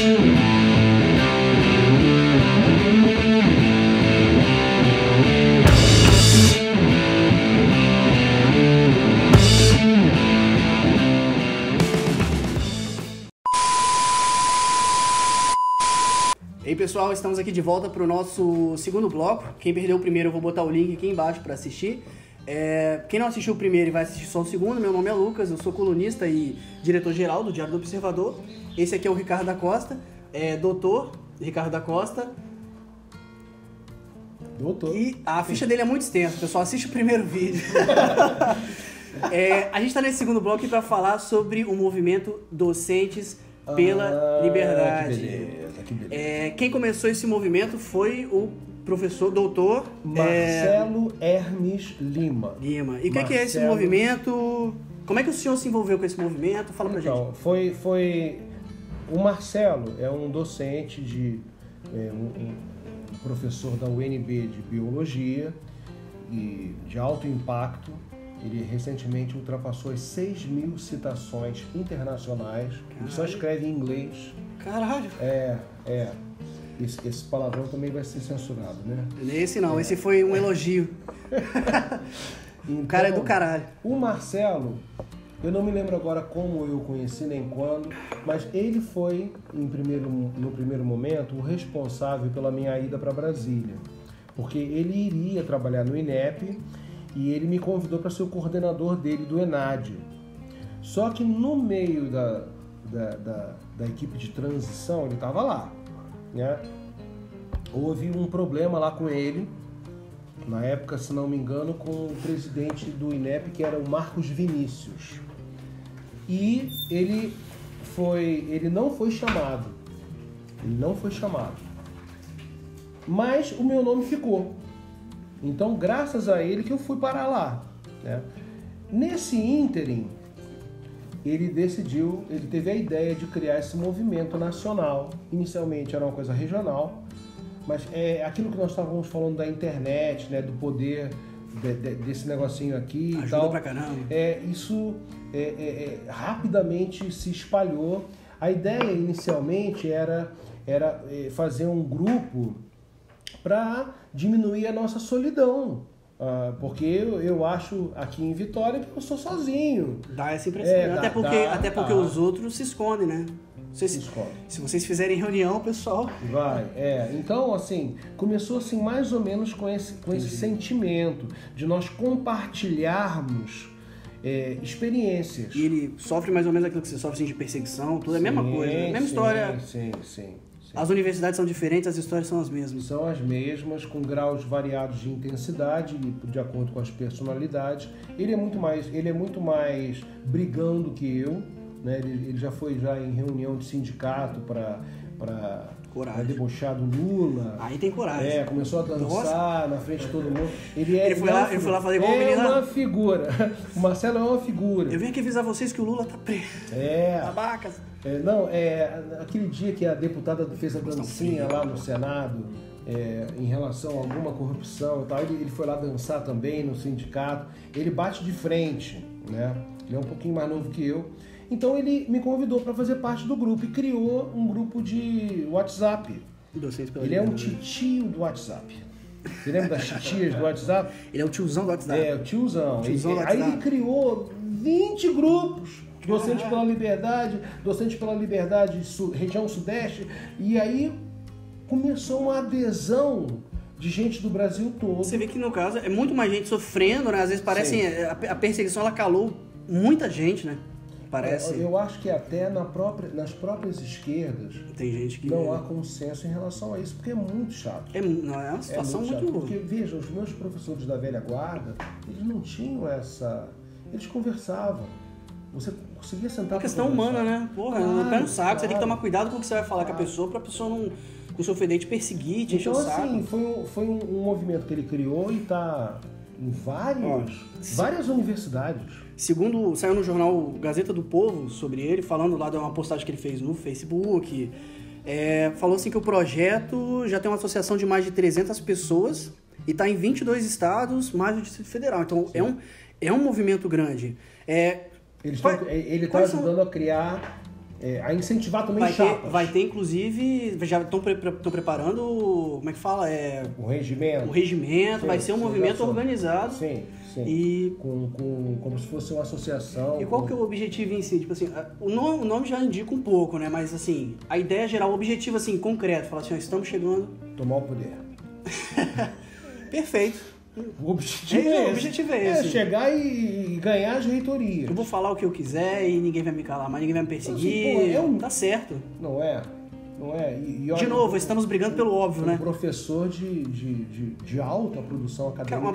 E aí pessoal, estamos aqui de volta para o nosso segundo bloco. Quem perdeu o primeiro eu vou botar o link aqui embaixo para assistir. Quem não assistiu o primeiro e vai assistir só o segundo, meu nome é Lucas, eu sou colunista e diretor-geral do Diário do Observador. Esse aqui é o Ricardo da Costa, doutor Ricardo da Costa. Doutor. E a ficha dele é muito extensa, pessoal, assiste o primeiro vídeo. A gente está nesse segundo bloco aqui para falar sobre o movimento Docentes pela Liberdade. Que beleza. Quem começou esse movimento foi o professor doutor Marcelo Hermes Lima. E o que é esse movimento? Como é que o senhor se envolveu com esse movimento? Fala pra gente. Foi o Marcelo é um docente um professor da UNB de Biologia e de alto impacto. Ele recentemente ultrapassou as 6.000 citações internacionais. Caralho. Ele só escreve em inglês. Caralho! Esse palavrão também vai ser censurado, né? Esse não, esse foi um elogio. Então, o cara é do caralho. O Marcelo, eu não me lembro agora como eu conheci nem quando, mas ele foi, no primeiro momento, o responsável pela minha ida para Brasília. Porque ele iria trabalhar no INEP e ele me convidou para ser o coordenador dele do ENAD. Só que no meio da equipe de transição, ele estava lá, né? Houve um problema lá com ele, na época, se não me engano, com o presidente do INEP, que era o Marcos Vinícius. E ele não foi chamado. Mas o meu nome ficou. Então, graças a ele que eu fui parar lá, né? Nesse ínterim, ele teve a ideia de criar esse movimento nacional. Inicialmente era uma coisa regional, mas é aquilo que nós estávamos falando da internet, né, do poder desse negocinho aqui e tal. Ajuda pra caramba. Isso rapidamente se espalhou. A ideia inicialmente era fazer um grupo para diminuir a nossa solidão. Porque eu acho aqui em Vitória que eu sou sozinho. Dá essa impressão. Até porque os outros se escondem, né? Se vocês fizerem reunião, pessoal... Vai, Então, assim, começou assim mais ou menos com esse sentimento de nós compartilharmos experiências. E ele sofre mais ou menos aquilo que você sofre, assim, de perseguição, tudo é a mesma coisa, né? Mesma história. Sim. As universidades são diferentes, as histórias são as mesmas. São as mesmas, com graus variados de intensidade, de acordo com as personalidades. Ele é muito mais brigão do que eu, né? Ele já foi em reunião de sindicato para debochar do Lula. Aí tem coragem. Começou a dançar na frente de todo mundo. Ele foi lá fazer igual o menino. É uma figura. O Marcelo é uma figura. Eu vim aqui avisar vocês que o Lula tá preso. Babacas. Aquele dia que a deputada fez a dancinha lá no Senado, em relação a alguma corrupção e tal, ele foi lá dançar também no sindicato. Ele bate de frente, né? Ele é um pouquinho mais novo que eu. Então ele me convidou para fazer parte do grupo e criou um grupo de WhatsApp. Ele é um titio do WhatsApp. Você lembra das titias do WhatsApp? Ele é o tiozão do WhatsApp. O tiozão. Aí ele criou 20 grupos. Docente pela Liberdade, região Sudeste. E aí começou uma adesão de gente do Brasil todo. Você vê que no caso é muito mais gente sofrendo, né? Às vezes parece a perseguição ela calou muita gente, né? Parece. Eu acho que até nas próprias esquerdas tem gente que não há consenso em relação a isso, porque é muito chato. É uma situação muito... Porque, veja, os meus professores da velha guarda, eles não tinham essa... Eles conversavam. Você conseguia sentar... É questão humana, né? Porra, no pé no saco. Você tem que tomar cuidado com o que você vai falar com a pessoa, pra pessoa não... O seu ofender te perseguir, te encher o saco. Então, assim, foi um movimento que ele criou e tá em várias universidades. Segundo, saiu no jornal Gazeta do Povo sobre ele, falando lá de uma postagem que ele fez no Facebook, falou assim que o projeto já tem uma associação de mais de 300 pessoas e está em 22 estados, mais do Distrito Federal. Então, é um movimento grande. Ele está ajudando a criar a incentivar também chapas. Vai ter, inclusive, já estão preparando, como é que fala? O regimento. O regimento, vai ser um movimento organizado. Sim. E como se fosse uma associação. E qual que é o objetivo em si? Tipo assim, o nome já indica um pouco, né? Mas assim, a ideia geral, o objetivo assim, concreto, falar assim, ó, estamos chegando... Tomar o poder. Perfeito. O objetivo é esse. Chegar e ganhar as reitorias. Eu vou falar o que eu quiser e ninguém vai me calar, mas ninguém vai me perseguir. Assim, Tá certo. Não é? E olha, de novo, estamos brigando pelo óbvio, né? Um professor de alta produção acadêmica. Cara, uma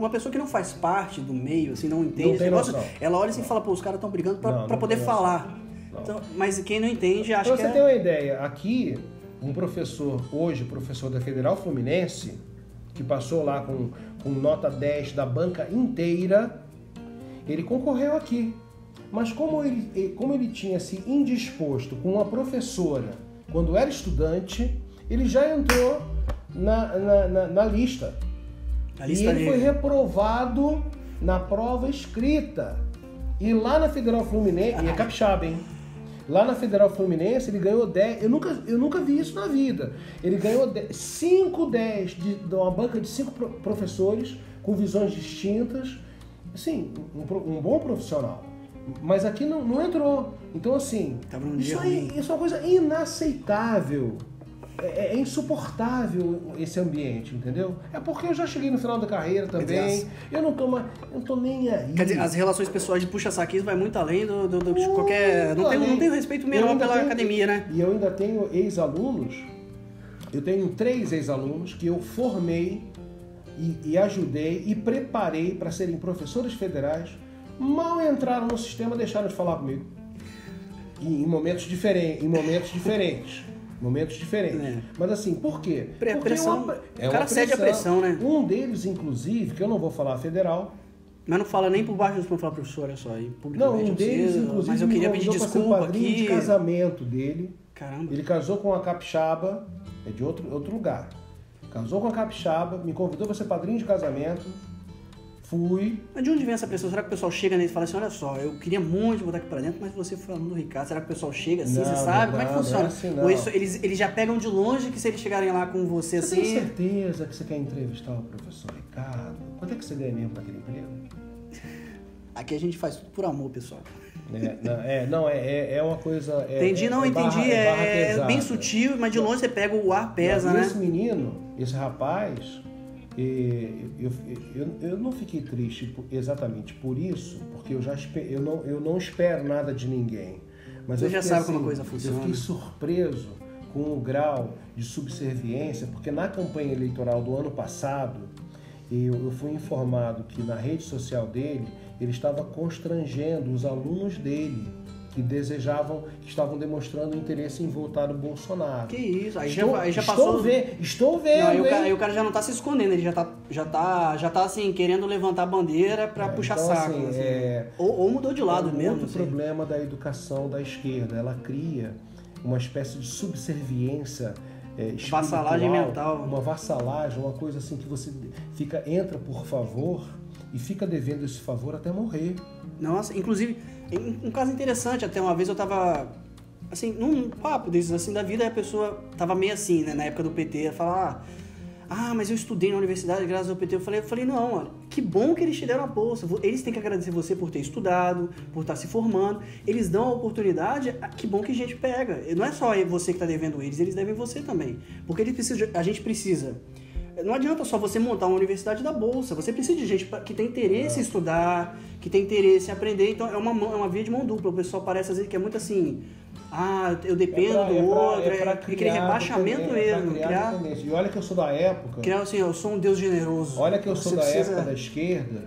pessoa que não faz parte do meio, assim, não entende esse negócio, ela olha assim e fala, pô, os caras estão brigando pra poder falar. Então, mas quem não entende acha que Pra você ter uma ideia, aqui, um professor da Federal Fluminense, que passou lá com nota 10 da banca inteira, ele concorreu aqui. Mas como ele tinha se indisposto com uma professora quando era estudante, ele já entrou na lista. E ele foi reprovado na prova escrita. E lá na Federal Fluminense, e é capixaba, hein? Lá na Federal Fluminense ele ganhou 10, eu nunca vi isso na vida. Ele ganhou 5/10 de uma banca de 5 professores com visões distintas. Assim, um bom profissional. Mas aqui não entrou. Então, assim, isso é uma coisa inaceitável. É insuportável esse ambiente, entendeu? É porque eu já cheguei no final da carreira também. Eu não tô nem aí. Quer dizer, as relações pessoais de puxa-saquismo vai muito além de qualquer... Não tem respeito menor pela academia, né? E eu ainda tenho ex-alunos. Eu tenho 3 ex-alunos que eu formei e ajudei e preparei para serem professores federais. Mal entraram no sistema, deixaram de falar comigo. Em momentos diferentes. Mas assim, por quê? Porque pressão. O cara cede a pressão, né? Um deles, inclusive, que eu não vou falar federal. Mas não fala nem por baixo dos panos, fala, professor, olha só aí. Não, um deles, inclusive, mas eu queria pedir desculpa aqui. De casamento dele. Caramba. Ele casou com uma capixaba, é de outro lugar. Casou com uma capixaba, me convidou para ser padrinho de casamento. Fui. Mas de onde vem essa pressão? Será que o pessoal chega nele e fala assim, olha só, eu queria muito botar aqui pra dentro, mas você foi aluno do Ricardo. Será que o pessoal chega assim, você sabe? Como é que funciona? Assim, ou isso, eles já pegam de longe que se eles chegarem lá com você assim... Você tem certeza que você quer entrevistar o professor Ricardo? Quanto é que você ganha mesmo naquele emprego? Aqui a gente faz tudo por amor, pessoal. É uma coisa... Entendi, entendi. É bem sutil, mas de longe você pega o ar pesa, né? Esse menino, esse rapaz... Eu não fiquei triste exatamente por isso, porque eu não espero nada de ninguém. Mas você já sabe como a coisa funciona. Eu fiquei surpreso com o grau de subserviência, porque na campanha eleitoral do ano passado, eu fui informado que na rede social dele, ele estava constrangendo os alunos dele, que estavam demonstrando interesse em votar no Bolsonaro. Que isso, aí já passou... Estou vendo, aí o cara já não está se escondendo, ele já tá assim, querendo levantar a bandeira para puxar então, saco. Assim. Ou mudou de lado mesmo. Outro problema da educação da esquerda, ela cria uma espécie de subserviência vassalagem mental. Uma vassalagem, uma coisa assim que você entra por favor e fica devendo esse favor até morrer. Nossa, inclusive, um caso interessante, até uma vez eu tava, assim, num papo desses, assim, da vida, e a pessoa tava meio assim, né, na época do PT, ela falava, mas eu estudei na universidade graças ao PT. Eu falei, não, olha, que bom que eles te deram a bolsa, eles têm que agradecer você por ter estudado, por estar se formando, eles dão a oportunidade, que bom que a gente pega, não é só você que está devendo eles devem você também, porque a gente precisa. Não adianta só você montar uma universidade da bolsa, você precisa de gente que tem interesse em estudar, que tem interesse em aprender, então é uma via de mão dupla. O pessoal parece às vezes que é muito assim, eu dependo do outro, aquele rebaixamento mesmo. E olha que eu sou da época... Criar assim, eu sou um Deus generoso. Olha que eu sou da época da esquerda,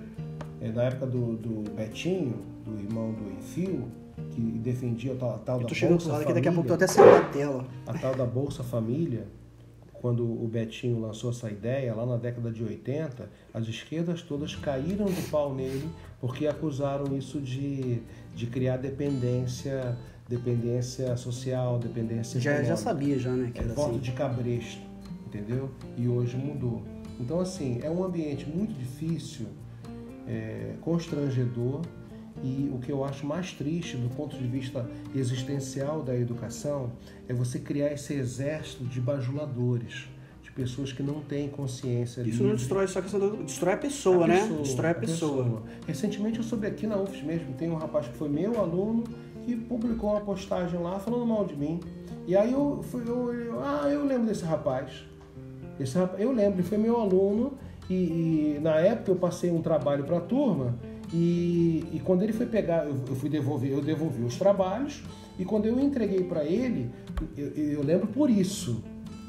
na época do Betinho, do irmão do Enfio, que defendia a tal da Bolsa Família. Eu tô chegando pro lado aqui, daqui a pouco eu até saio da tela. A tal da Bolsa Família. Quando o Betinho lançou essa ideia, lá na década de 80, as esquerdas todas caíram do pau nele porque acusaram isso de criar dependência social, dependência econômica. Já sabia, né? Que era voto assim. De cabresto, entendeu? E hoje mudou. Então, assim, é um ambiente muito difícil, constrangedor, E o que eu acho mais triste do ponto de vista existencial da educação é você criar esse exército de bajuladores, de pessoas que não têm consciência. Isso não destrói só a questão destrói a pessoa, né? Destrói a pessoa. Recentemente eu soube aqui na UFS mesmo, tem um rapaz que foi meu aluno que publicou uma postagem lá falando mal de mim. E aí eu lembro desse rapaz. Eu lembro, ele foi meu aluno e na época eu passei um trabalho para a turma e quando ele foi pegar, eu devolvi os trabalhos e quando eu entreguei para ele, eu lembro por isso,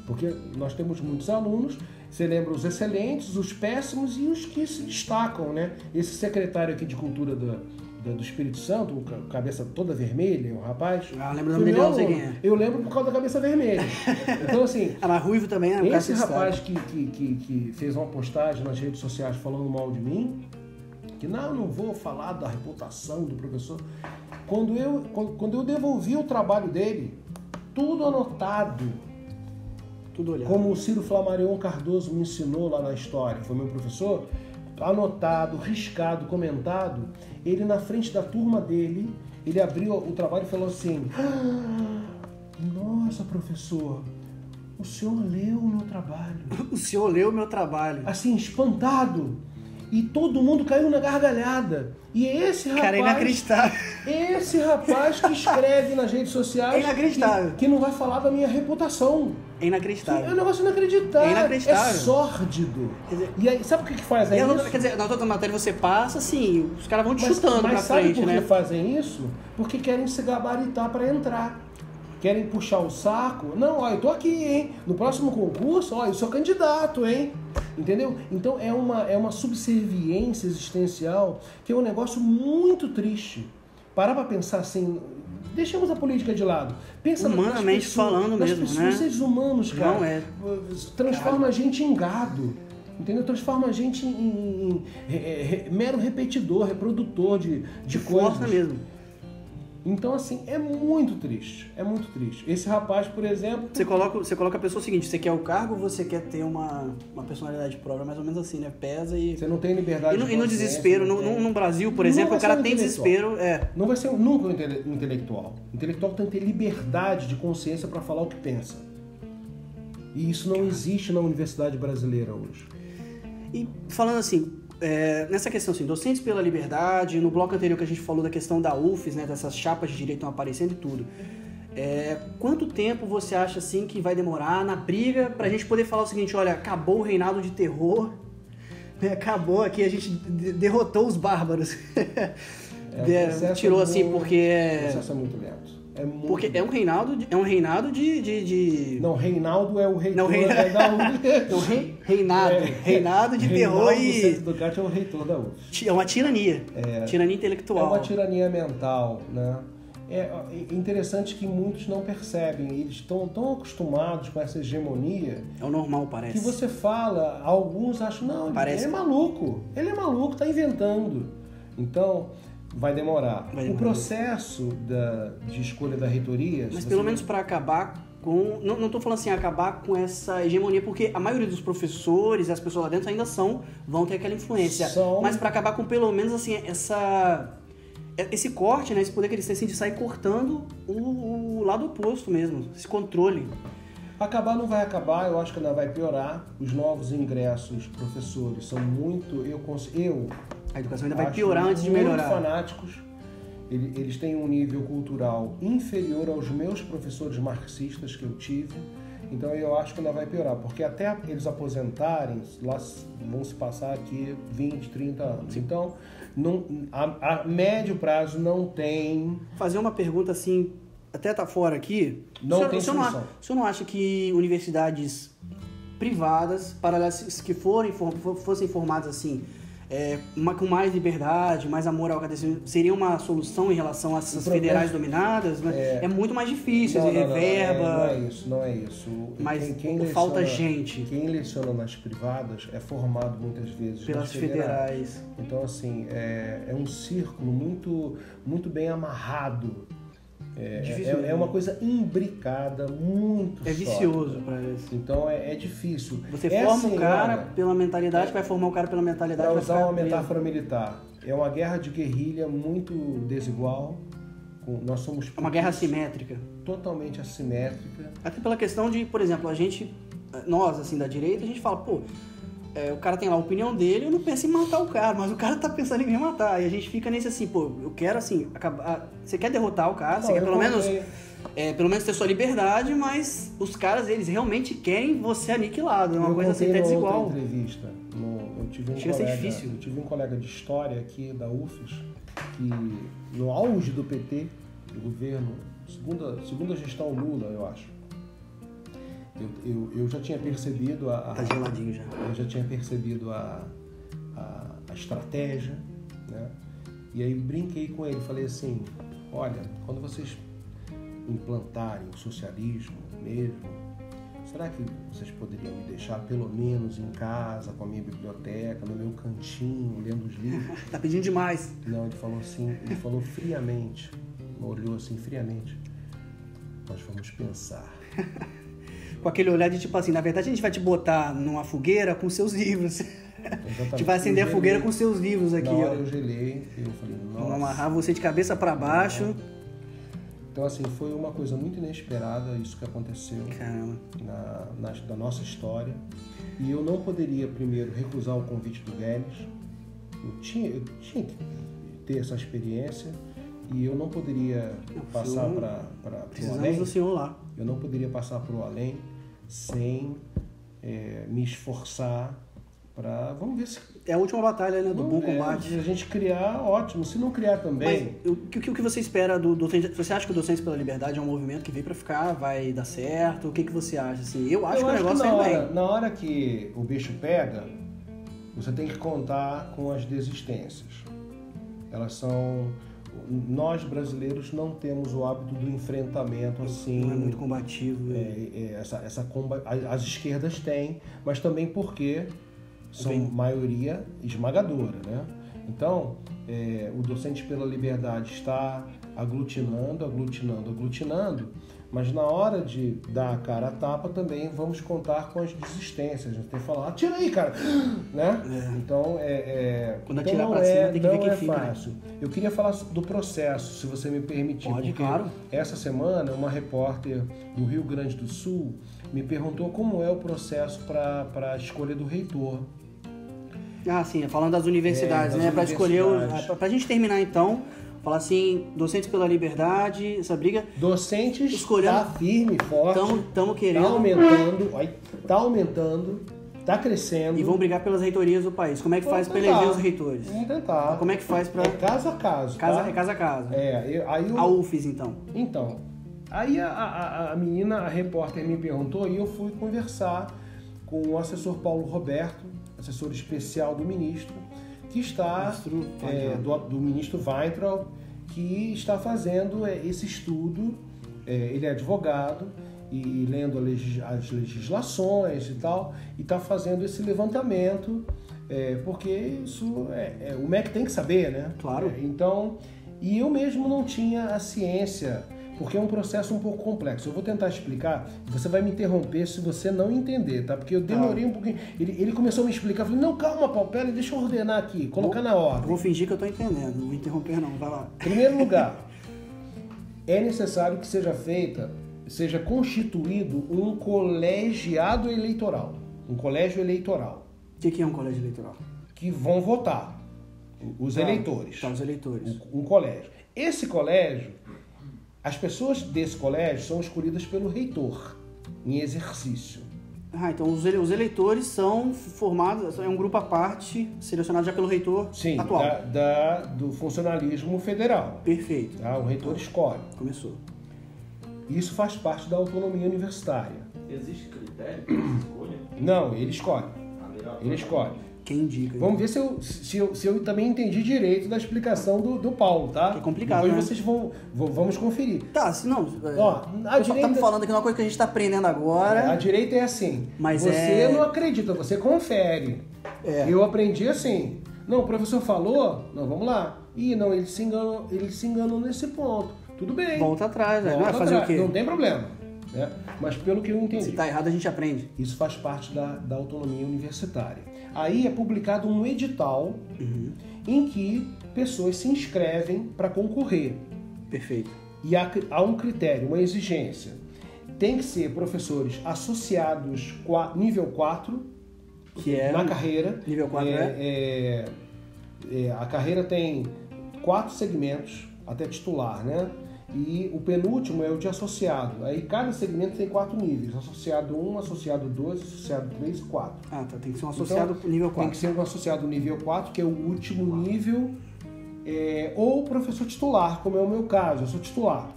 porque nós temos muitos alunos, você lembra os excelentes, os péssimos e os que se destacam, né? Esse secretário aqui de cultura do Espírito Santo, cabeça toda vermelha, um rapaz. Ah, lembro do nome dele, não sei quem é. Eu lembro por causa da cabeça vermelha. Então, assim. Mas ruivo também, né? Esse rapaz que fez uma postagem nas redes sociais falando mal de mim, que não vou falar da reputação do professor. Quando eu devolvi o trabalho dele, tudo anotado. Tudo olhado. Como o Ciro Flamarion Cardoso me ensinou lá na história, foi meu professor. Anotado, riscado, comentado, ele na frente da turma dele, ele abriu o trabalho e falou assim: nossa, professor, o senhor leu o meu trabalho. O senhor leu o meu trabalho. Assim, espantado. E todo mundo caiu na gargalhada. E esse rapaz... Cara, é inacreditável. Esse rapaz que escreve nas redes sociais... É inacreditável. Que não vai falar da minha reputação. É inacreditável. É um negócio inacreditável. É inacreditável. É sórdido. Quer dizer, e aí, sabe o que faz aí isso? Quer dizer, na outra matéria você passa, assim, os caras vão te chutando pra frente, né? Mas sabe por que fazem isso? Porque querem se gabaritar para entrar. Querem puxar o saco. Não, ó, eu tô aqui, hein? No próximo concurso, ó, eu sou candidato, hein? Entendeu? Então é uma subserviência existencial que é um negócio muito triste. Parar pra pensar assim, deixamos a política de lado. Pensa humanamente falando mesmo, né? Seres humanos, cara. Não é. Transforma a gente em gado. Entendeu? Transforma a gente em mero repetidor, reprodutor de coisas. Força mesmo. Então, assim, é muito triste. É muito triste. Esse rapaz, por exemplo... Você coloca a pessoa o seguinte, você quer o cargo ou você quer ter uma personalidade própria? Mais ou menos assim, né? Pesa e... Você não tem liberdade E no desespero, no Brasil, por exemplo, o cara tem desespero... Não vai ser nunca um intelectual. O intelectual tem que ter liberdade de consciência para falar o que pensa. E isso não existe na universidade brasileira hoje. E falando assim... nessa questão assim, docentes pela liberdade, no bloco anterior que a gente falou da questão da UFES, né, dessas chapas de direito estão aparecendo e tudo. Quanto tempo você acha assim que vai demorar na briga pra gente poder falar o seguinte, olha, acabou o reinado de terror, acabou aqui, a gente derrotou os bárbaros. Tirou assim porque o processo é muito lento. Porque é um reinado de... Não, Reinaldo é o reitor. Não, reinado de terror e... Reinaldo Ducati é o reitor da UFS. É uma tirania. Tirania intelectual. É uma tirania mental, né? É interessante que muitos não percebem. Eles estão tão acostumados com essa hegemonia... É o normal, parece. Que você fala, alguns acham, não, ele é maluco. Ele é maluco, está inventando. Então... Vai demorar. O processo de escolha da reitoria... Mas pelo menos para acabar com... Não estou falando assim, acabar com essa hegemonia, porque a maioria dos professores e as pessoas lá dentro ainda vão ter aquela influência. Mas para acabar com pelo menos assim, esse corte, né, esse poder que eles têm assim, de sair cortando o lado oposto mesmo, esse controle. Acabar não vai acabar, eu acho que ainda vai piorar. Os novos ingressos, professores, são muito... A educação ainda vai piorar antes de melhorar. Muito fanáticos. Eles têm um nível cultural inferior aos meus professores marxistas que eu tive. Então eu acho que ainda vai piorar. Porque até eles aposentarem, lá vão se passar aqui 20, 30 anos. Então, a médio prazo não tem... Fazer uma pergunta assim, até tá fora aqui. Não tem solução. O senhor não acha que universidades privadas, paralelas que fossem formadas assim... com mais liberdade, mais amor ao academia, seria uma solução em relação a essas federais dominadas? É muito mais difícil, reverba... Não é isso. Mas falta gente. Quem leciona nas privadas é formado muitas vezes pelas federais. Então, assim, é um círculo muito, muito bem amarrado. É uma coisa imbricada, muito sólida. Vicioso para isso. Então é difícil. Você forma o cara pela mentalidade, vai formar o cara pela mentalidade. Para usar uma metáfora militar, É uma guerra de guerrilha muito desigual. Nós somos É uma guerra assimétrica. Totalmente assimétrica. Até pela questão de, por exemplo, nós, assim, da direita, a gente fala, pô, o cara tem lá a opinião dele, eu não penso em matar o cara, mas o cara tá pensando em me matar. E a gente fica nesse assim, pô, eu quero, assim, acabar... Você quer derrotar o cara, você quer pelo menos ter sua liberdade, mas os caras, eles realmente querem você aniquilado. É uma coisa assim, até desigual. Outra entrevista, Chega a ser difícil. Eu tive um colega de história aqui da UFES, que no auge do PT, do governo, segunda gestão Lula, eu acho, eu já tinha percebido Tá geladinho já. Eu já tinha percebido a estratégia, né? E aí brinquei com ele, falei assim, olha, quando vocês implantarem o socialismo mesmo, será que vocês poderiam me deixar pelo menos em casa, com a minha biblioteca, no meu cantinho, lendo os livros? Tá pedindo demais. Não, ele falou assim, ele falou friamente, olhou assim friamente, nós vamos pensar. Com aquele olhar de tipo assim, na verdade a gente vai te botar numa fogueira com seus livros. Exatamente. A gente vai acender a fogueira com seus livros aqui. Na hora eu gelei, eu falei, nossa. Vamos amarrar você de cabeça para baixo. Então assim, foi uma coisa muito inesperada isso que aconteceu na nossa história. E eu não poderia primeiro recusar o convite do Vélez. Eu tinha que ter essa experiência. E eu não poderia passar para o além. Precisamos do senhor lá. Eu não poderia passar para o além sem me esforçar para... Vamos ver se... É a última batalha, né? Do bom combate. Se a gente criar, ótimo. Se não criar também... Mas o que você espera do Docentes? Você acha que o Docentes pela Liberdade é um movimento que veio para ficar? Vai dar certo? O que você acha? Assim, eu acho que o negócio é bem. Na hora que o bicho pega, você tem que contar com as desistências. Elas são... Nós, brasileiros, não temos o hábito do enfrentamento assim... Não é muito combativo. As esquerdas têm, mas também porque são maioria esmagadora, né? Então, o Docentes pela Liberdade está aglutinando, mas na hora de dar a cara a tapa também vamos contar com as desistências. A gente tem que falar, atira aí, cara! Né? Então, quando então atirar pra cima tem que ver quem fica. Fácil. Eu queria falar do processo, se você me permitir. Pode, porque claro. Essa semana, uma repórter do Rio Grande do Sul me perguntou como é o processo para a escolha do reitor. Ah, sim, falando das universidades, né? Para escolher, pra gente terminar então, falar assim, Docentes pela Liberdade, essa briga. Docentes está firme, forte. Estamos querendo. Tá aumentando, tá crescendo. E vão brigar pelas reitorias do país. Como é que faz para eleger os reitores? Vamos tentar. Como é que faz para... É caso a caso. É casa a casa. A UFES, então. Então, aí a menina, a repórter me perguntou e eu fui conversar com o assessor Paulo Roberto, assessor especial do ministro, que está, do ministro Weintraub, que está fazendo esse estudo. Ele é advogado e lendo as legislações e tal, e está fazendo esse levantamento, porque isso o MEC tem que saber, né? Claro. Então, e eu mesmo não tinha a ciência, porque é um processo um pouco complexo. Eu vou tentar explicar, você vai me interromper se você não entender, tá? Porque eu demorei um pouquinho. Ele começou a me explicar, eu falei, não, calma, Paulo, pera, deixa eu ordenar aqui, colocar na ordem. Vou fingir que eu estou entendendo, não vou interromper não, vai lá. Em primeiro lugar, é necessário que seja constituído um colegiado eleitoral. Um colégio eleitoral. O que é um colégio eleitoral? Que vão votar os eleitores. Tá, os eleitores. Um colégio. Esse colégio, as pessoas desse colégio são escolhidas pelo reitor, em exercício. Então os eleitores são formados, é um grupo à parte, selecionado já pelo reitor atual. Sim, do funcionalismo federal. Perfeito. O reitor escolhe. Começou. Isso faz parte da autonomia universitária. Existe critério para essa escolha? Não, ele escolhe. Ele escolhe. Quem indica? Vamos ver se eu também entendi direito da explicação do Paulo, tá? Que é complicado, depois né? vocês vamos conferir. Tá, se não... A direita... Estamos falando aqui de uma coisa que a gente está aprendendo agora. A direita é assim. Mas você não acredita, você confere. Eu aprendi assim. Não, o professor falou, não, vamos lá. Não, eles se enganam nesse ponto. Tudo bem. Volta atrás, né? Não vai fazer o quê? Não tem problema. né? Mas pelo que eu entendi, Se tá errado, a gente aprende. isso faz parte da autonomia universitária. Aí é publicado um edital em que pessoas se inscrevem para concorrer. Perfeito. E há um critério, uma exigência. Tem que ser professores associados nível 4 Que é na carreira. nível 4, A carreira tem 4 segmentos até titular, né? E o penúltimo é o de associado. Aí cada segmento tem 4 níveis. Associado 1, associado 2, associado 3 e 4. Ah, tá. Tem que ser um associado nível 4. Tem que ser um associado nível 4, que é o último nível, ou professor titular, como é o meu caso. Eu sou titular.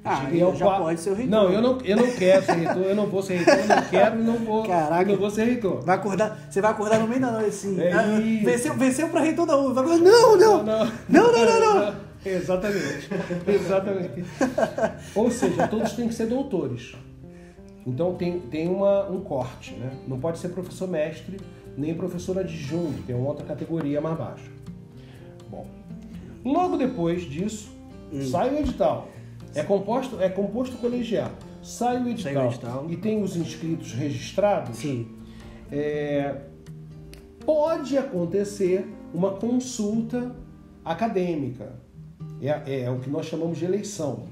Ah, Cheguei ao já pode ser o reitor. Não, eu não quero ser reitor, eu não vou ser reitor, eu não quero e não vou, Caraca. eu não vou ser reitor. Você vai acordar no meio da noite assim. Isso. Venceu pra reitor da UF. Vai acordar, não. Exatamente. Ou seja, todos têm que ser doutores. Então tem um corte, né? Não pode ser professor mestre, nem professor adjunto, tem uma outra categoria mais baixa. Bom, logo depois disso, sai o edital. É composto colegiado. Sai o edital e tem os inscritos registrados. Sim. Pode acontecer uma consulta acadêmica. É o que nós chamamos de eleição,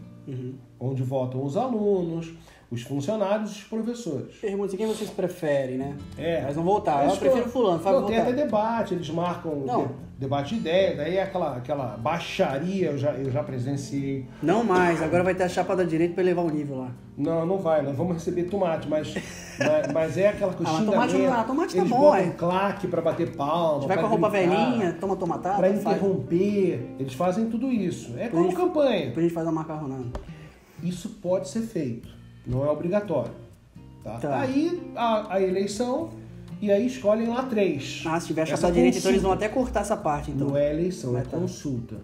onde votam os alunos, os funcionários e os professores. Pergunta quem vocês preferem, né? Mas não voltar. Mas, Eu prefiro fulano, faz voltar. Tem até debate, eles marcam debate de ideia, daí aquela baixaria eu já presenciei. Não mais, agora vai ter a chapa da direita pra elevar o nível lá. Não vai, nós vamos receber tomate, mas é aquela coxinha tomate tá eles bom, botam claque pra bater palma, A gente vai com a roupa velhinha, toma tomatada. pra interromper, eles fazem tudo isso. É como campanha. Depois a gente faz a macarronada. Isso pode ser feito, não é obrigatório. Tá? Tá. Aí a eleição, e aí escolhem lá 3. Ah, se tiver a chapa da direita, então eles vão até cortar essa parte, então. Não é eleição, é Tá. consulta.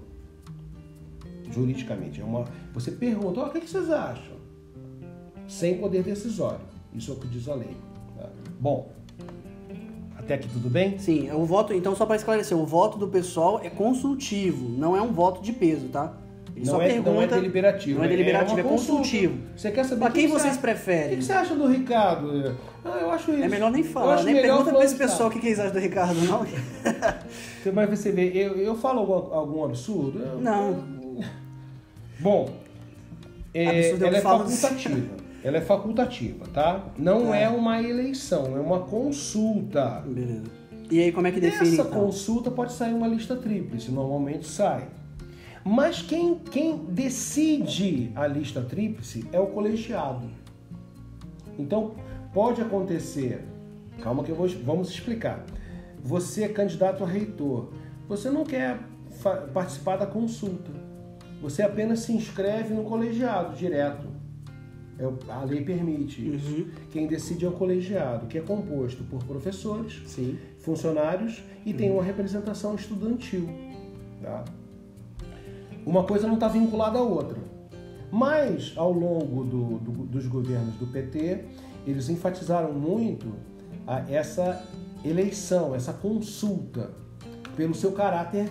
Juridicamente. Você pergunta, o que vocês acham? Sem poder decisório. Isso é o que diz a lei. Tá? Bom, até aqui tudo bem? Sim, o voto, então só para esclarecer, o voto do pessoal é consultivo, não é um voto de peso, tá? Ele só pergunta, não é deliberativo. Não é deliberativo, é uma consulta. consultivo. Você quer saber Mas quem vocês preferem? O que você acha do Ricardo? Eu acho isso. É melhor nem Eu falar, acho nem melhor pergunta pra esse falar. pessoal o que eles acham do Ricardo, não. Mas você vê, eu falo algum absurdo? Não. Bom, Absurdo ela é falo facultativa. Ela é facultativa, tá? Não é uma eleição, é uma consulta. Beleza. E aí, como é que define, Essa então? consulta pode sair uma lista tríplice, normalmente sai. Mas quem decide a lista tríplice é o colegiado. Então, pode acontecer... Calma que vamos explicar. Você é candidato a reitor. Você não quer participar da consulta. Você apenas se inscreve no colegiado direto. A lei permite isso. Quem decide é o colegiado, que é composto por professores, Sim. funcionários e tem uma representação estudantil. Tá? Uma coisa não está vinculada à outra. Mas, ao longo dos governos do PT, eles enfatizaram muito essa eleição, essa consulta, pelo seu caráter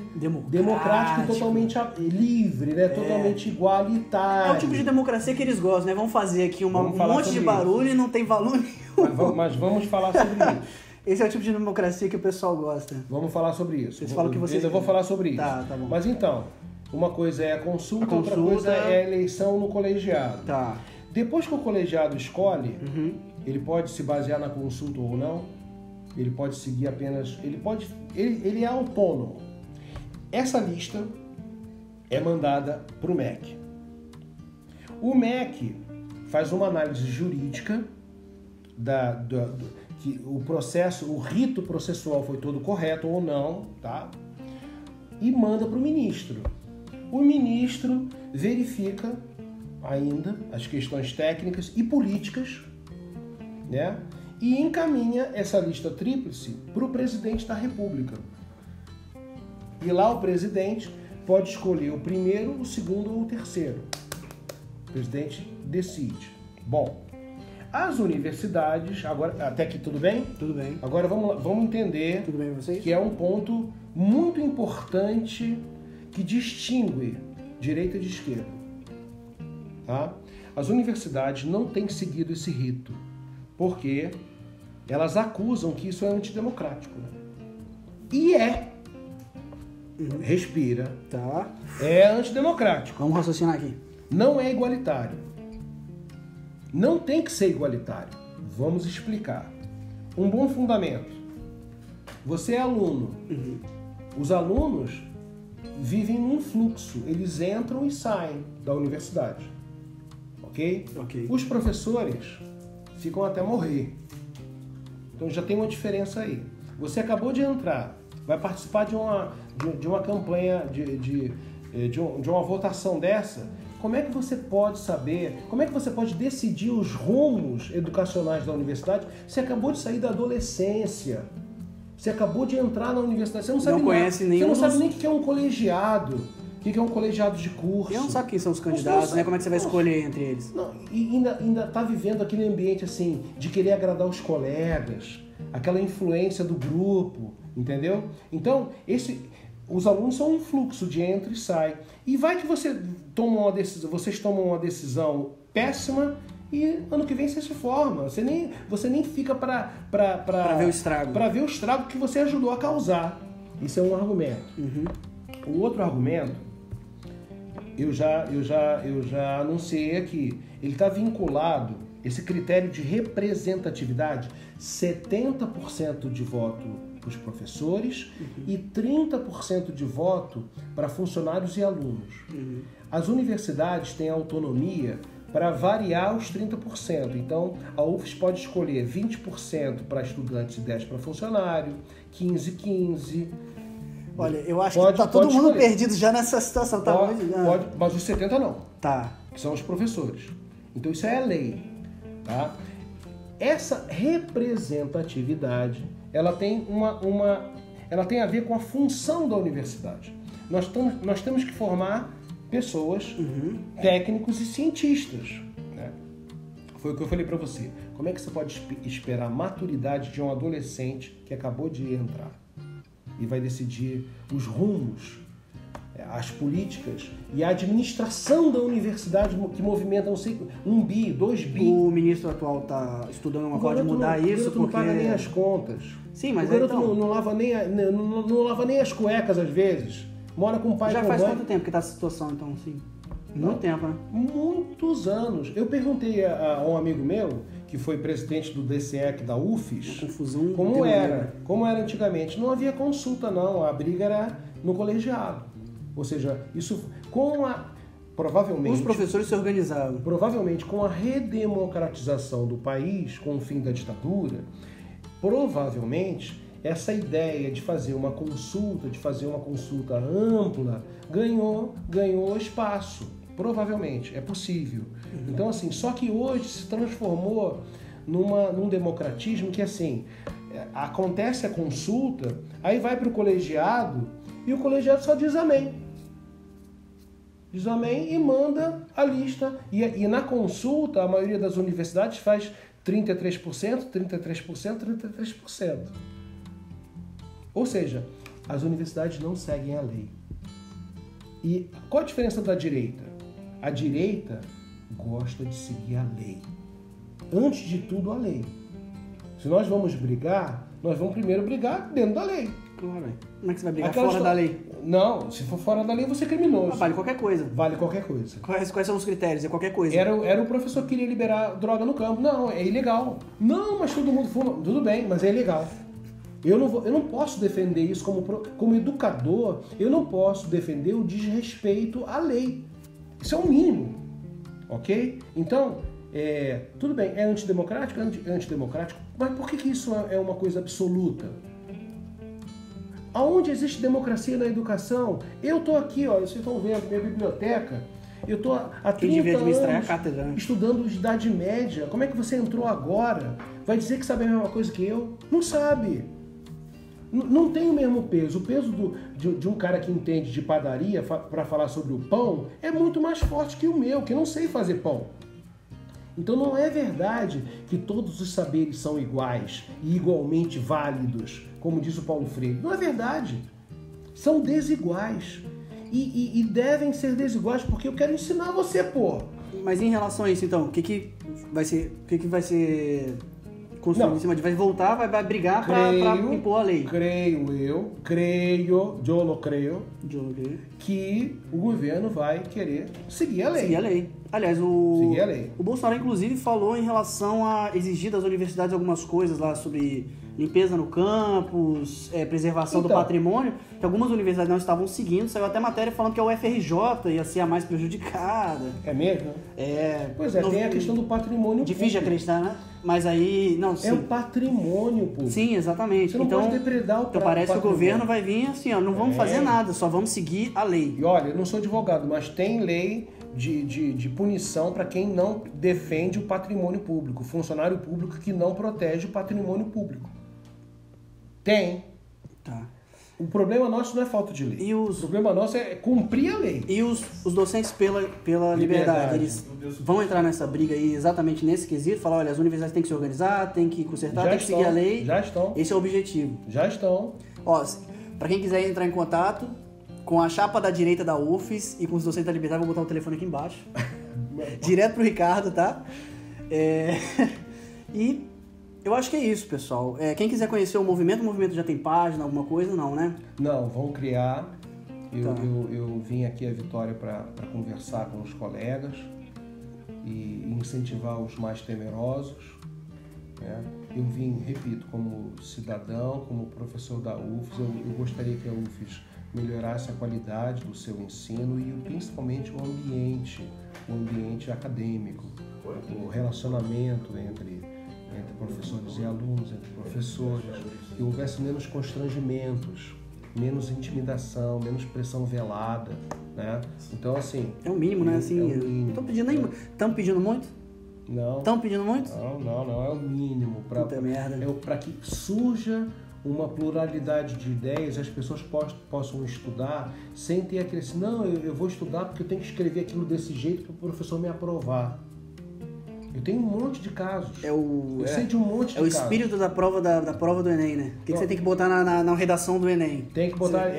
democrático e totalmente livre, né? Totalmente igualitário. É o tipo de democracia que eles gostam, né? Vamos fazer aqui um monte de barulho e não tem valor nenhum. Mas vamos falar sobre isso. Esse é o tipo de democracia que o pessoal gosta. Vamos falar sobre isso. Vocês falam que vocês... Eu vou falar sobre isso. Tá bom. Mas então, uma coisa é a consulta, outra coisa é a eleição no colegiado. Tá. Depois que o colegiado escolhe, ele pode se basear na consulta ou não. Ele pode seguir apenas... Ele é autônomo. Essa lista é mandada para o MEC. O MEC faz uma análise jurídica que o rito processual foi todo correto ou não, tá? E manda para o ministro. O ministro verifica ainda as questões técnicas e políticas, né? E encaminha essa lista tríplice para o presidente da República. E lá o presidente pode escolher o primeiro, o segundo ou o terceiro. O presidente decide. Bom, as universidades... Agora, até aqui tudo bem? Tudo bem. Agora vamos entender Tudo bem com vocês? que é um ponto muito importante que distingue direita de esquerda. Tá? As universidades não têm seguido esse rito, porque elas acusam que isso é antidemocrático. Né? E é. Respira. Tá. É antidemocrático. Vamos raciocinar aqui. Não é igualitário. Não tem que ser igualitário. Vamos explicar. Um bom fundamento. Você é aluno. Os alunos vivem num fluxo. Eles entram e saem da universidade. Ok? Ok. Os professores ficam até morrer. Então já tem uma diferença aí. Você acabou de entrar, vai participar de uma campanha, de uma votação dessa. Como é que você pode saber, como é que você pode decidir os rumos educacionais da universidade? Você acabou de sair da adolescência. Você acabou de entrar na universidade. Você não sabe conhece nenhum. Você não sabe nem o que é um colegiado. O que é um colegiado de curso. E não sabe quem são os candidatos, né? Como é que você vai escolher entre eles? Não, e ainda tá vivendo aquele ambiente assim, de querer agradar os colegas, aquela influência do grupo, entendeu? Então, os alunos são um fluxo de entra e sai. E vai que vocês tomam uma decisão péssima e ano que vem você se forma. Você nem fica para ver o estrago. Para ver o estrago que você ajudou a causar. Isso é um argumento. O outro argumento, eu já anunciei aqui, ele está vinculado, esse critério de representatividade, 70% de voto para os professores e 30% de voto para funcionários e alunos. As universidades têm autonomia para variar os 30%. Então, a UFES pode escolher 20% para estudantes e 10% para funcionário, 15%. Olha, eu acho que tá todo mundo perdido já nessa situação. Tá pode, mas os 70% não. Tá. Que são os professores. Então, isso é lei. Tá? Essa representatividade, ela tem ela tem a ver com a função da universidade. Nós temos que formar pessoas, técnicos e cientistas. Né? Foi o que eu falei para você. Como é que você pode esperar a maturidade de um adolescente que acabou de entrar e vai decidir os rumos, as políticas e a administração da universidade que movimenta, não sei, 1 bi, 2 bi. O ministro atual está estudando uma forma de mudar isso porque... O garoto não paga nem as contas. Sim, mas o garoto então... não lava nem as cuecas às vezes. Mora com o pai e com a mãe. Já faz quanto tempo que está essa situação, então, assim? Muito tempo, né? Muitos anos. Eu perguntei a um amigo meu, que foi presidente do DCEC da UFES, confusão como era antigamente. Não havia consulta, não. A briga era no colegiado. Ou seja, isso provavelmente... Os professores se organizavam. Provavelmente com a redemocratização do país, com o fim da ditadura, provavelmente essa ideia de fazer uma consulta, ampla, ganhou espaço. Provavelmente, é possível. Então, assim, só que hoje se transformou num democratismo que, assim, acontece a consulta, aí vai para o colegiado e o colegiado só diz amém. Diz amém e manda a lista. E na consulta, a maioria das universidades faz 33%, 33%, 33%. Ou seja, as universidades não seguem a lei. E qual a diferença da direita? A direita gosta de seguir a lei. Antes de tudo, a lei. Se nós vamos brigar, nós vamos primeiro brigar dentro da lei. Claro. Como é que você vai brigar fora da lei? Não, se for fora da lei, você é criminoso. Vale qualquer coisa. Vale qualquer coisa. Quais são os critérios? É qualquer coisa. Era o professor que queria liberar droga no campo. Não, é ilegal. Não, mas todo mundo fuma. Tudo bem, mas é ilegal. Eu não posso defender isso como educador. Eu não posso defender o desrespeito à lei. Isso é o mínimo. Ok? Então, tudo bem, é antidemocrático? É antidemocrático. Mas por que isso é uma coisa absoluta? Aonde existe democracia na educação? Eu estou aqui, ó, vocês estão vendo minha biblioteca. Eu estou há 30 anos estudando Idade Média. Como é que você entrou agora? Vai dizer que sabe a mesma coisa que eu? Não sabe. Não tem o mesmo peso. O peso de um cara que entende de padaria para falar sobre o pão é muito mais forte que o meu, que não sei fazer pão. Então não é verdade que todos os saberes são iguais e igualmente válidos, como diz o Paulo Freire. Não é verdade. São desiguais. E devem ser desiguais porque eu quero ensinar você, pô. Mas em relação a isso, então, o que vai ser construído Não. em cima de... Vai voltar, vai brigar pra impor a lei. Eu lo creio, que o governo vai querer seguir a lei. Seguir a lei. Aliás, Seguir a lei. o Bolsonaro, inclusive, falou em relação a exigir das universidades algumas coisas lá sobre limpeza no campus, preservação do Então. patrimônio, que algumas universidades não estavam seguindo. Saiu até matéria falando que a UFRJ ia ser a mais prejudicada. É mesmo? Pois é, Não- tem a questão do patrimônio Difícil de público. acreditar, né? Mas aí... Não, sim. É o patrimônio público. Sim, exatamente. Você não então, pode depredar o então parece que o patrimônio. governo vai vir assim, ó, não vamos fazer nada, só vamos seguir a lei. E olha, eu não sou advogado, mas tem lei de punição para quem não defende o patrimônio público, funcionário público que não protege o patrimônio público. Tem. Tá. O problema nosso não é falta de lei. E os- O problema nosso é cumprir a lei. E os docentes pela liberdade, Liberdade. eles vão entrar nessa briga aí exatamente nesse quesito, falar, olha, as universidades têm que se organizar, têm que consertar, têm que seguir a lei. Já estão. Esse é o objetivo. Já estão. Ó, pra quem quiser entrar em contato com a chapa da direita da UFES e com os docentes da liberdade, vou botar o telefone aqui embaixo. Direto pro Ricardo, tá? E eu acho que é isso, pessoal. Quem quiser conhecer o movimento já tem página, alguma coisa? Não, né? Não, vão criar. Tá. Eu vim aqui a Vitória para conversar com os colegas e incentivar os mais temerosos. Né? Eu vim, repito, como cidadão, como professor da UFES, eu gostaria que a UFES melhorasse a qualidade do seu ensino e principalmente o ambiente acadêmico, o relacionamento entre professores e alunos, entre professores, que houvesse menos constrangimentos, menos intimidação, menos pressão velada, né? Então, assim... É o mínimo, né? Assim, é o mínimo. Não tô pedindo nem... Estão pedindo muito? Não. Estão pedindo muito? Não, é o mínimo Puta merda. para que surja uma pluralidade de ideias, as pessoas possam estudar sem ter aquele assim, não, eu vou estudar porque eu tenho que escrever aquilo desse jeito para o professor me aprovar. Eu tenho um monte de casos. Eu sei de um monte de É o casos. espírito da prova da prova do Enem, né? O que você tem que botar na redação do Enem? Tem que botar.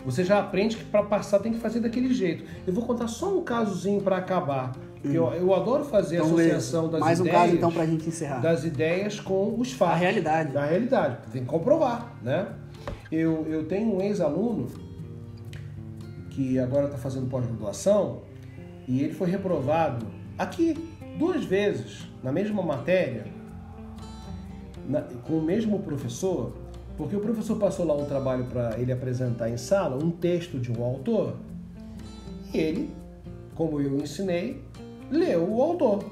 Você já aprende que para passar tem que fazer daquele jeito. Eu vou contar só um casozinho para acabar. Eu adoro fazer a Então, associação das mais ideias. Mais um caso, então, pra gente encerrar. Das ideias com os fatos. A realidade. Da realidade. Tem que comprovar, né? Eu tenho um ex-aluno que agora está fazendo pós-graduação e ele foi reprovado aqui 2 vezes na mesma matéria, com o mesmo professor, porque o professor passou lá um trabalho para ele apresentar em sala, um texto de um autor, e ele, como eu ensinei, leu o autor.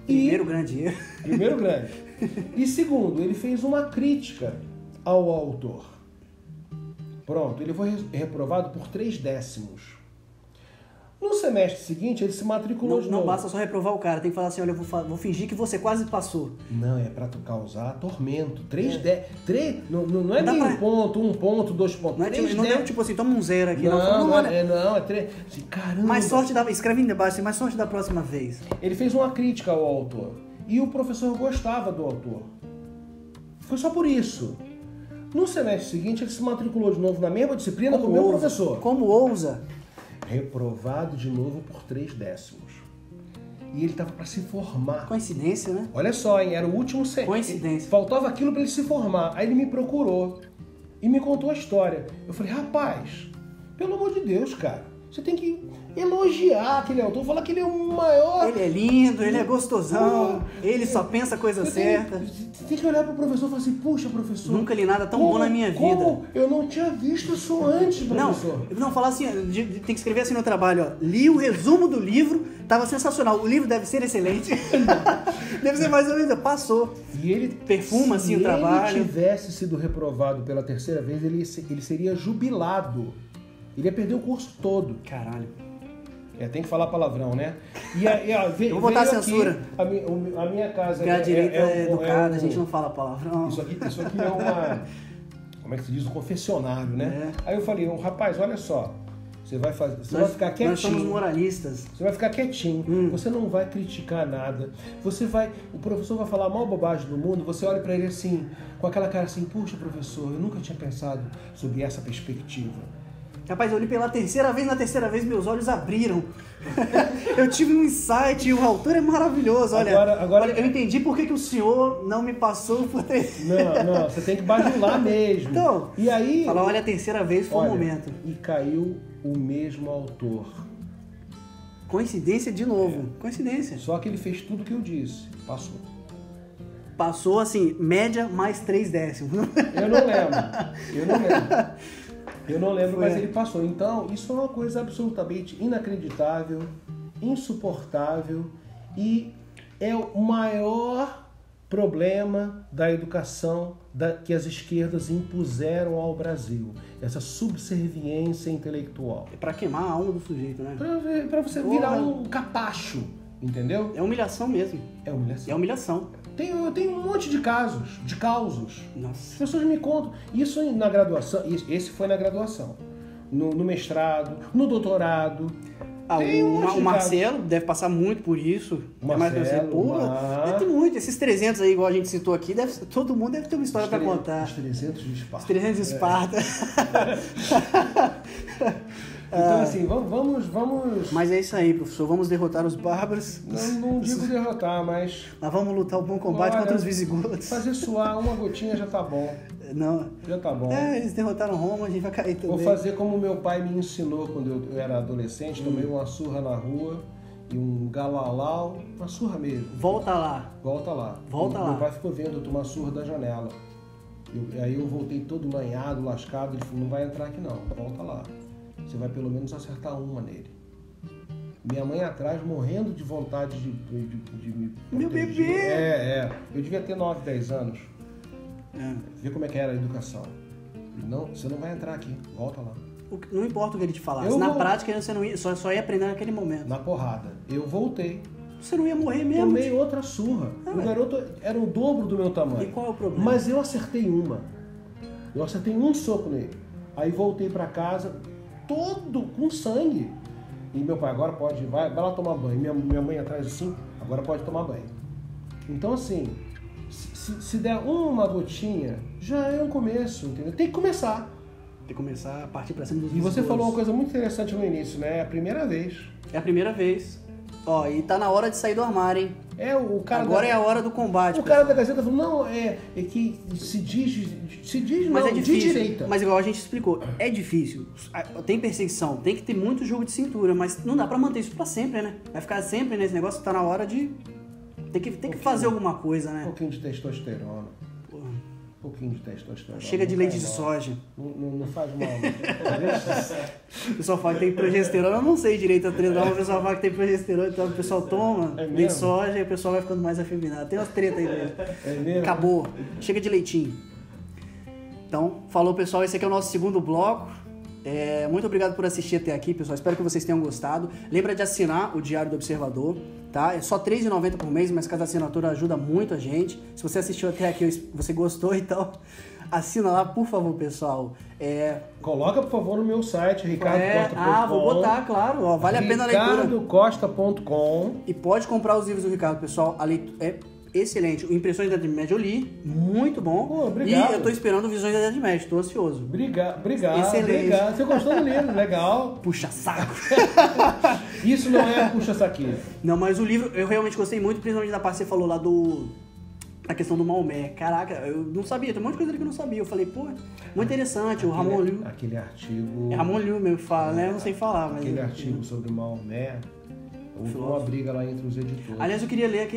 Primeiro grande erro. Primeiro grande. E segundo, ele fez uma crítica ao autor. Pronto, ele foi reprovado por 3 décimos. No semestre seguinte, ele se matriculou de novo. Não basta só reprovar o cara, tem que falar assim, olha, eu vou fingir que você quase passou. Não, é pra tu causar tormento. 3 não é Dá nem pra- 1 ponto, 1 ponto, 2 pontos. Não é tipo, não deu tipo assim, toma um 0 aqui. Não, né? é 3. Assim, caramba. Mais sorte escreve embaixo assim, mais sorte da próxima vez. Ele fez uma crítica ao autor. E o professor gostava do autor. Foi só por isso. No semestre seguinte, ele se matriculou de novo na mesma disciplina com o meu professor. Como ousa? Reprovado de novo por 3 décimos. E ele estava para se formar. Coincidência, né? Olha só, hein? Era o último semestre. Coincidência. Faltava aquilo para ele se formar. Aí ele me procurou e me contou a história. Eu falei, rapaz, pelo amor de Deus, cara, você tem que elogiar aquele autor, falar que ele é o maior. Ele é lindo, ele é gostosão, ele só pensa a coisa certa. Você tem que olhar para o professor e falar assim, puxa, professor. Nunca li nada tão bom na minha vida. Como eu não tinha visto isso antes, professor. Não, falar assim, tem que escrever assim no trabalho, ó. Li o resumo do livro, tava sensacional. O livro deve ser excelente. Deve ser mais ou menos, passou. E ele perfuma assim o trabalho. Se ele tivesse sido reprovado pela 3ª vez, ele seria jubilado. Ele ia perder o curso todo. Caralho. Tem que falar palavrão, né? Eu vou botar a censura. Aqui, a minha casa Porque a direita é educada, a gente não fala palavrão. Isso aqui é uma... Como é que se diz? Um confessionário, né? Aí eu falei, rapaz, olha só. Você vai ficar quietinho. Nós somos moralistas. Você vai ficar quietinho. Você não vai criticar nada. O professor vai falar a maior bobagem do mundo. Você olha pra ele assim, com aquela cara assim, puxa, professor, eu nunca tinha pensado sobre essa perspectiva. Rapaz, eu li pela terceira vez, na terceira vez meus olhos abriram. Eu tive um insight e o autor é maravilhoso. Olha, Agora eu entendi por que o senhor não me passou por ter... Não, você tem que bajular mesmo. Então, e aí, fala, olha, a terceira vez foi o momento. E caiu o mesmo autor. Coincidência de novo. Coincidência. Só que ele fez tudo o que eu disse. Passou. Passou assim, média mais 3 décimos. Eu não lembro, mas ele passou. Então, isso é uma coisa absolutamente inacreditável, insuportável e é o maior problema da educação que as esquerdas impuseram ao Brasil. Essa subserviência intelectual. É pra queimar a alma do sujeito, né? Pra você virar um capacho, entendeu? É humilhação mesmo. É humilhação. É humilhação. Eu tenho um monte de casos, de causos. Nossa. As pessoas me contam. Isso na graduação, esse foi na graduação. No mestrado, no doutorado. O Marcelo deve passar muito por isso. Deve ter muito. Esses 300 aí, igual a gente citou aqui, todo mundo deve ter uma história pra contar. Os 300 de Esparta. Os 300 de Esparta. Então, assim, vamos... Mas é isso aí, professor. Vamos derrotar os bárbaros. Não digo derrotar, mas... Nós vamos lutar o bom combate contra os visigodos. Fazer suar uma gotinha já tá bom. Não. Já tá bom. Eles derrotaram Roma, a gente vai cair também. Vou fazer como meu pai me ensinou quando eu era adolescente. Tomei uma surra na rua e um galalau. Uma surra mesmo. Volta lá. Volta lá. Meu pai ficou vendo eu tomar surra da janela. Aí eu voltei todo lanhado, lascado. Ele falou, não vai entrar aqui não, volta lá. Você vai pelo menos acertar uma nele. Minha mãe atrás, morrendo de vontade de me proteger. Meu bebê! Eu devia ter 9, 10 anos. Vê como é que era a educação. Não, você não vai entrar aqui, volta lá. Não importa o que ele te falasse. Na prática, você não ia, só ia aprender naquele momento. Na porrada. Eu voltei. Você não ia morrer mesmo. Tomei outra surra. O garoto era o dobro do meu tamanho. E qual é o problema? Mas eu acertei uma. Eu acertei um soco nele. Aí voltei pra casa, todo com sangue. E meu pai, agora pode ir, vai lá tomar banho. Minha mãe atrás assim, agora pode tomar banho. Então assim, se der uma gotinha, já é um começo, entendeu? Tem que começar. Tem que começar a partir pra cima dos E você falou uma coisa muito interessante no início, né? É a primeira vez. É a primeira vez. Ó, e tá na hora de sair do armário, hein? O cara agora é a hora do combate. O cara da Gazeta falou, não, é que se diz mas não, é difícil, de direita. Mas igual a gente explicou, é difícil. Tem perseguição, tem que ter muito jogo de cintura, mas não dá pra manter isso pra sempre, né? Vai ficar sempre nesse negócio, tá na hora de... Tem que fazer alguma coisa, né? Um pouquinho de testosterona. Um pouquinho de testosterona. Chega de leite de soja. Não faz mal. O pessoal fala que tem progesterona, eu não sei direito a treta, mas o pessoal fala que tem progesterona, então o pessoal toma leite de soja e o pessoal vai ficando mais afeminado. Tem umas tretas aí mesmo. É mesmo? Acabou. Chega de leitinho. Então, falou pessoal, esse aqui é o nosso segundo bloco. Muito obrigado por assistir até aqui, pessoal. Espero que vocês tenham gostado. Lembra de assinar o Diário do Observador, tá? É só R$ 3,90 por mês, mas cada assinatura ajuda muito a gente. Se você assistiu até aqui, você gostou, então assina lá, por favor, pessoal. Coloca, por favor, no meu site, ricardocosta.com. Vou botar, claro. Ó, vale a pena a leitura. ricardocosta.com. E pode comprar os livros do Ricardo, pessoal. A leitura é excelente. O Impressões da Idade Média eu li, muito bom. Obrigado. E eu tô esperando Visões da Idade Média, tô ansioso. Obrigado. Excelente. Obrigado. Você gostou do livro, legal. Puxa saco. Isso não é puxa saquinho. Não, mas o livro eu realmente gostei muito, principalmente da parte que você falou lá a questão do Maomé. Caraca, eu não sabia, tem um monte de coisa ali que eu não sabia. Eu falei, pô, muito interessante, o Ramon Liu. Aquele artigo... É Ramon Liu mesmo que fala, né? Eu não sei falar, mas... Aquele artigo sobre Maomé... Houve uma briga lá entre os editores. Aliás, eu queria ler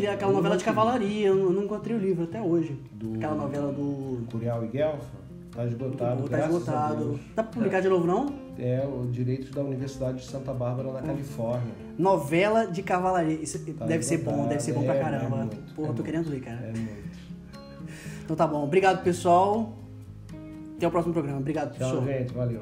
aquela novela de cavalaria. Eu não encontrei o livro até hoje. Aquela novela do... Curial e Guelfa. Tá esgotado, Tá esgotado. Dá pra publicar de novo, não? É, o Direitos da Universidade de Santa Bárbara, na Califórnia. Novela de cavalaria. Isso deve ser bom pra caramba. Muito, Porra, eu tô querendo ler, cara. É muito. Então tá bom. Obrigado, pessoal. Até o próximo programa. Obrigado, Tchau, pessoal. gente. Valeu.